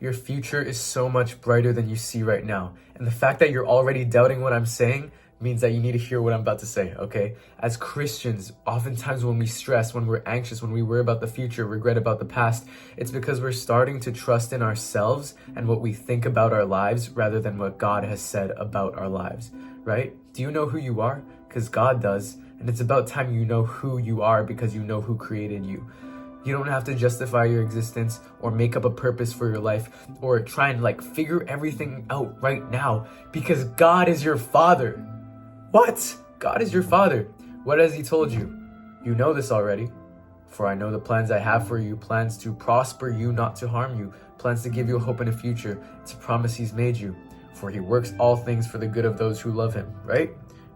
Your future is so much brighter than you see right now. And the fact that you're already doubting what I'm saying means that you need to hear what I'm about to say, okay? As Christians, oftentimes when we stress, when we're anxious, when we worry about the future, regret about the past, it's because we're starting to trust in ourselves and what we think about our lives rather than what God has said about our lives, right? Do you know who you are? Because God does. And it's about time you know who you are because you know who created you. You don't have to justify your existence or make up a purpose for your life or try and figure everything out right now because God is your Father. What? God is your Father. What has He told you? You know this already. For I know the plans I have for you, plans to prosper you, not to harm you, plans to give you a hope in a future. It's a promise He's made you. For He works all things for the good of those who love Him, right?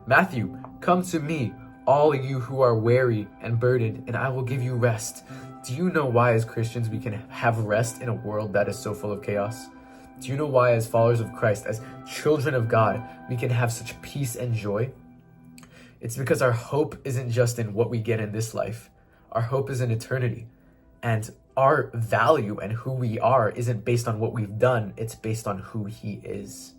Matthew, come to me, all you who are weary and burdened, and I will give you rest. Do you know why as Christians we can have rest in a world that is so full of chaos? Do you know why as followers of Christ, as children of God, we can have such peace and joy? It's because our hope isn't just in what we get in this life. Our hope is in eternity. And our value and who we are isn't based on what we've done. It's based on who He is,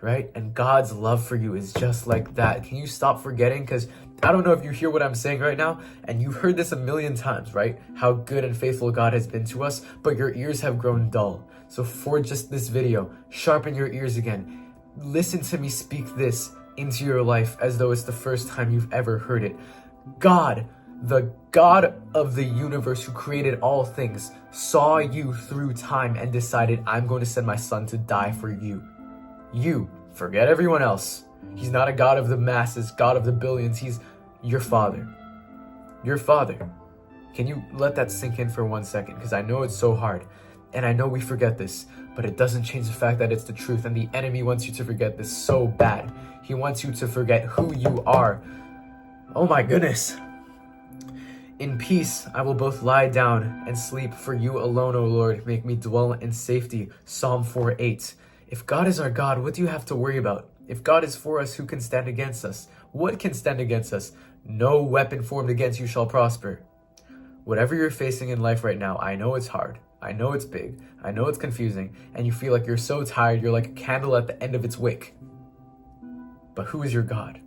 right? And God's love for you is just like that. Can you stop forgetting? Because I don't know if you hear what I'm saying right now, and you've heard this a million times, right? How good and faithful God has been to us, but your ears have grown dull. So for just this video, sharpen your ears again. Listen to me speak this into your life as though it's the first time you've ever heard it. God, the God of the universe who created all things, saw you through time and decided, I'm going to send my Son to die for you. You, forget everyone else. He's not a God of the masses, God of the billions. He's your Father. Your Father. Can you let that sink in for 1 second? Because I know it's so hard. And I know we forget this, but it doesn't change the fact that it's the truth. And the enemy wants you to forget this so bad. He wants you to forget who you are. Oh my goodness. In peace, I will both lie down and sleep. For you alone, O Lord, make me dwell in safety. Psalm 4:8. If God is our God, what do you have to worry about? If God is for us, who can stand against us? What can stand against us? No weapon formed against you shall prosper. Whatever you're facing in life right now, I know it's hard. I know it's big. I know it's confusing. And you feel like you're so tired, you're like a candle at the end of its wick. But who is your God?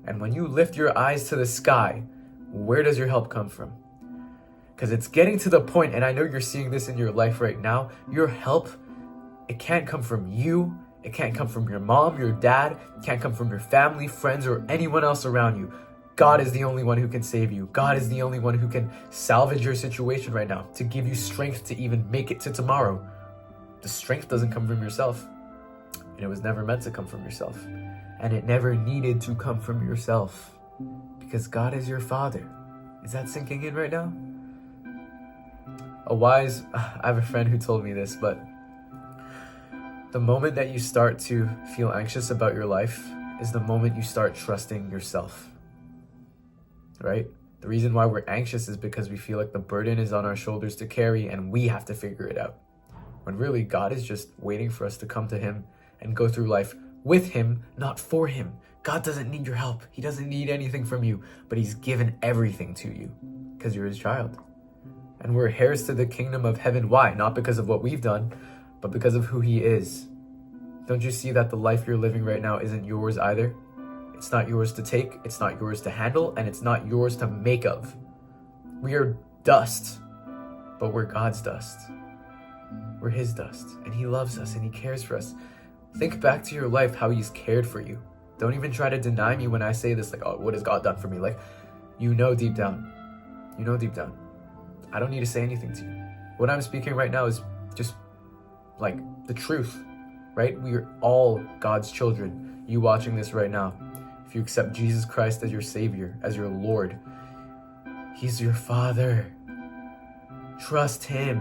And when you lift your eyes to the sky, where does your help come from? Because it's getting to the point, and I know you're seeing this in your life right now, your help, it can't come from you. It can't come from your mom, your dad. It can't come from your family, friends, or anyone else around you. God is the only one who can save you. God is the only one who can salvage your situation right now, to give you strength to even make it to tomorrow. The strength doesn't come from yourself. And it was never meant to come from yourself. And it never needed to come from yourself. Because God is your Father. Is that sinking in right now? I have a friend who told me this, but the moment that you start to feel anxious about your life is the moment you start trusting yourself, right? The reason why we're anxious is because we feel like the burden is on our shoulders to carry and we have to figure it out. When really God is just waiting for us to come to Him and go through life with Him, not for Him. God doesn't need your help. He doesn't need anything from you, but He's given everything to you because you're His child. And we're heirs to the kingdom of heaven. Why? Not because of what we've done, but because of who He is. Don't you see that the life you're living right now isn't yours either? It's not yours to take, it's not yours to handle, and it's not yours to make of. We are dust, but we're God's dust. We're His dust, and He loves us and He cares for us. Think back to your life, how He's cared for you. Don't even try to deny me when I say this, oh, what has God done for me? You know deep down. You know deep down. I don't need to say anything to you. What I'm speaking right now is just the truth, right? We are all God's children. You watching this right now, if you accept Jesus Christ as your Savior, as your Lord, He's your Father. Trust Him.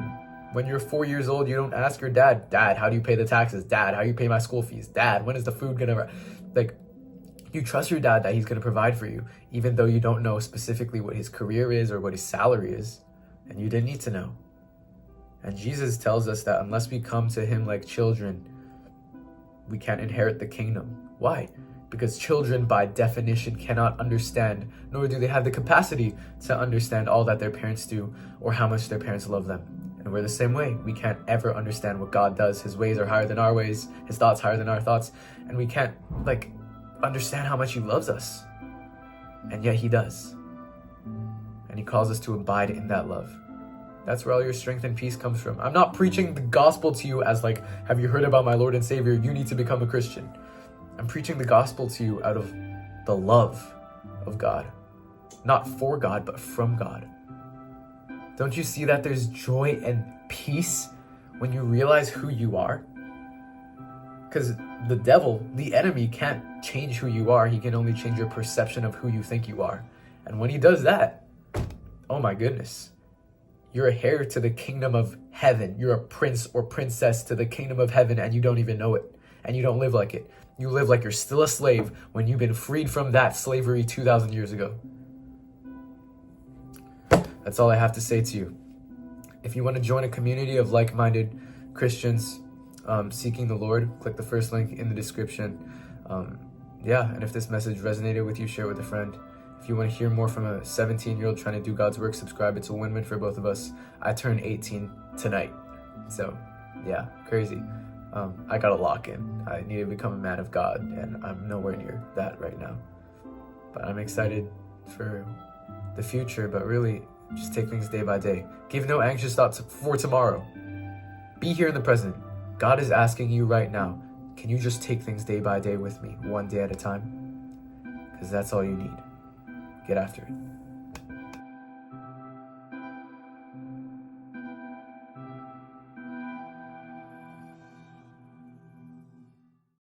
When you're 4 years old, you don't ask your dad, Dad, how do you pay the taxes? Dad, how do you pay my school fees? Dad, when is the food gonna... You trust your dad that he's gonna provide for you, even though you don't know specifically what his career is or what his salary is, and you didn't need to know. And Jesus tells us that unless we come to Him like children, we can't inherit the kingdom. Why? Because children, by definition, cannot understand, nor do they have the capacity to understand all that their parents do or how much their parents love them. And we're the same way. We can't ever understand what God does. His ways are higher than our ways. His thoughts higher than our thoughts. And we can't, understand how much he loves us. And yet he does. And he calls us to abide in that love. That's where all your strength and peace comes from. I'm not preaching the gospel to you as have you heard about my Lord and Savior? You need to become a Christian. I'm preaching the gospel to you out of the love of God. Not for God, but from God. Don't you see that there's joy and peace when you realize who you are? Because the devil, the enemy, can't change who you are. He can only change your perception of who you think you are. And when he does that, oh my goodness, you're a heir to the kingdom of heaven. You're a prince or princess to the kingdom of heaven, and you don't even know it. And you don't live like it. You live like you're still a slave when you've been freed from that slavery 2,000 years ago. That's all I have to say to you. If you want to join a community of like-minded Christians seeking the Lord, click the first link in the description. And if this message resonated with you, share it with a friend. If you want to hear more from a 17-year-old trying to do God's work, subscribe. It's a win-win for both of us. I turn 18 tonight. So, yeah, crazy. I got to lock in. I need to become a man of God, and I'm nowhere near that right now. But I'm excited for the future, but really, just take things day by day. Give no anxious thoughts for tomorrow. Be here in the present. God is asking you right now, can you just take things day by day with me, one day at a time? Because that's all you need. Get after it.